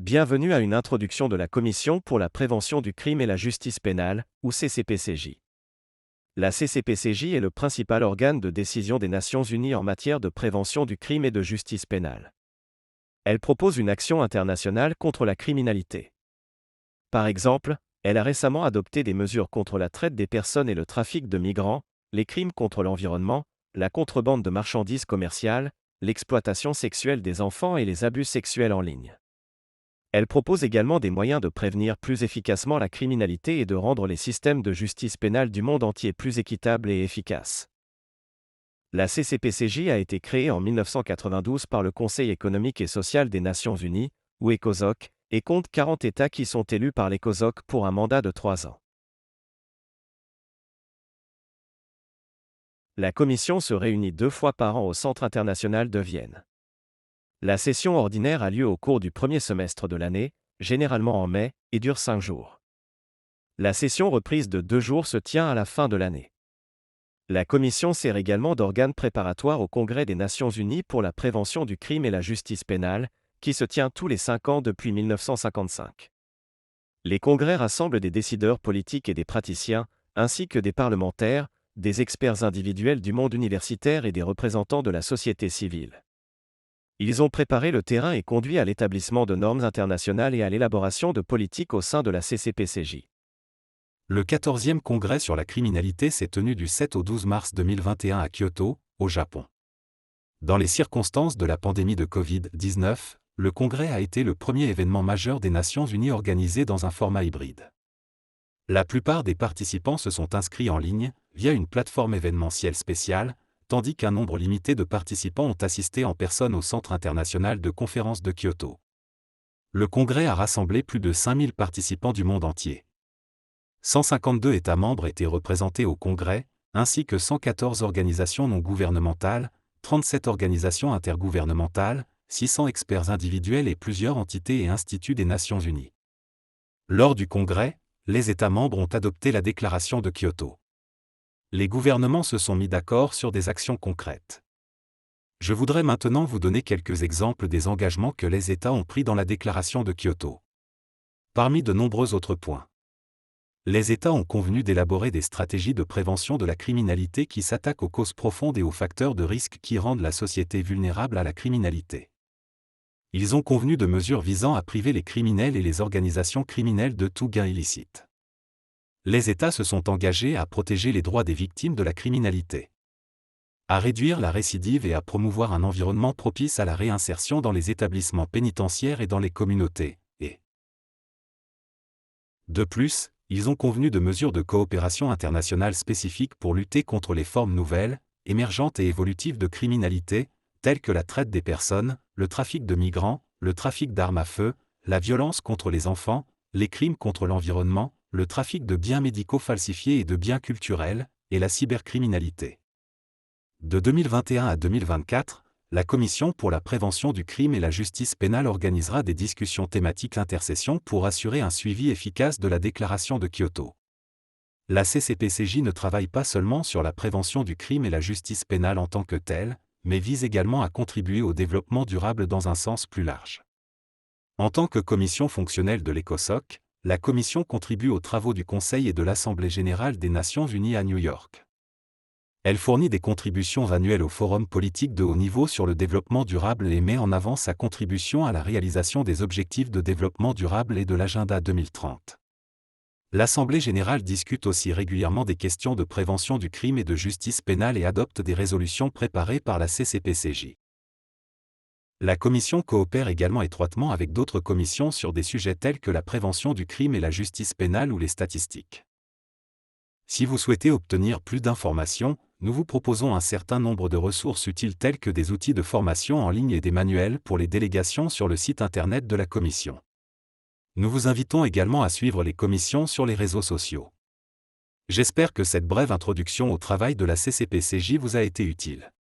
Bienvenue à une introduction de la Commission pour la prévention du crime et la justice pénale, ou CCPCJ. La CCPCJ est le principal organe de décision des Nations Unies en matière de prévention du crime et de justice pénale. Elle propose une action internationale contre la criminalité. Par exemple, elle a récemment adopté des mesures contre la traite des personnes et le trafic de migrants, les crimes contre l'environnement, la contrebande de marchandises commerciales, l'exploitation sexuelle des enfants et les abus sexuels en ligne. Elle propose également des moyens de prévenir plus efficacement la criminalité et de rendre les systèmes de justice pénale du monde entier plus équitables et efficaces. La CCPCJ a été créée en 1992 par le Conseil économique et social des Nations Unies, ou ECOSOC, et compte 40 États qui sont élus par l'ECOSOC pour un mandat de 3 ans. La Commission se réunit 2 fois par an au Centre international de Vienne. La session ordinaire a lieu au cours du premier semestre de l'année, généralement en mai, et dure 5 jours. La session reprise de 2 jours se tient à la fin de l'année. La Commission sert également d'organe préparatoire au Congrès des Nations Unies pour la prévention du crime et la justice pénale, qui se tient tous les 5 ans depuis 1955. Les congrès rassemblent des décideurs politiques et des praticiens, ainsi que des parlementaires, des experts individuels du monde universitaire et des représentants de la société civile. Ils ont préparé le terrain et conduit à l'établissement de normes internationales et à l'élaboration de politiques au sein de la CCPCJ. Le 14e congrès sur la criminalité s'est tenu du 7 au 12 mars 2021 à Kyoto, au Japon. Dans les circonstances de la pandémie de Covid-19, le congrès a été le premier événement majeur des Nations Unies organisé dans un format hybride. La plupart des participants se sont inscrits en ligne, via une plateforme événementielle spéciale, tandis qu'un nombre limité de participants ont assisté en personne au Centre international de conférences de Kyoto. Le congrès a rassemblé plus de 5000 participants du monde entier. 152 États membres étaient représentés au congrès, ainsi que 114 organisations non gouvernementales, 37 organisations intergouvernementales, 600 experts individuels et plusieurs entités et instituts des Nations Unies. Lors du congrès, les États membres ont adopté la déclaration de Kyoto. Les gouvernements se sont mis d'accord sur des actions concrètes. Je voudrais maintenant vous donner quelques exemples des engagements que les États ont pris dans la déclaration de Kyoto. Parmi de nombreux autres points. Les États ont convenu d'élaborer des stratégies de prévention de la criminalité qui s'attaquent aux causes profondes et aux facteurs de risque qui rendent la société vulnérable à la criminalité. Ils ont convenu de mesures visant à priver les criminels et les organisations criminelles de tout gain illicite. Les États se sont engagés à protéger les droits des victimes de la criminalité, à réduire la récidive et à promouvoir un environnement propice à la réinsertion dans les établissements pénitentiaires et dans les communautés, et de plus, ils ont convenu de mesures de coopération internationale spécifiques pour lutter contre les formes nouvelles, émergentes et évolutives de criminalité, telles que la traite des personnes, le trafic de migrants, le trafic d'armes à feu, la violence contre les enfants, les crimes contre l'environnement, le trafic de biens médicaux falsifiés et de biens culturels, et la cybercriminalité. De 2021 à 2024, la Commission pour la prévention du crime et la justice pénale organisera des discussions thématiques intercessions pour assurer un suivi efficace de la déclaration de Kyoto. La CCPCJ ne travaille pas seulement sur la prévention du crime et la justice pénale en tant que telle, mais vise également à contribuer au développement durable dans un sens plus large. En tant que commission fonctionnelle de l'ECOSOC, la Commission contribue aux travaux du Conseil et de l'Assemblée générale des Nations unies à New York. Elle fournit des contributions annuelles au Forum politique de haut niveau sur le développement durable et met en avant sa contribution à la réalisation des objectifs de développement durable et de l'Agenda 2030. L'Assemblée générale discute aussi régulièrement des questions de prévention du crime et de justice pénale et adopte des résolutions préparées par la CCPCJ. La Commission coopère également étroitement avec d'autres commissions sur des sujets tels que la prévention du crime et la justice pénale ou les statistiques. Si vous souhaitez obtenir plus d'informations, nous vous proposons un certain nombre de ressources utiles telles que des outils de formation en ligne et des manuels pour les délégations sur le site internet de la Commission. Nous vous invitons également à suivre les commissions sur les réseaux sociaux. J'espère que cette brève introduction au travail de la CCPCJ vous a été utile.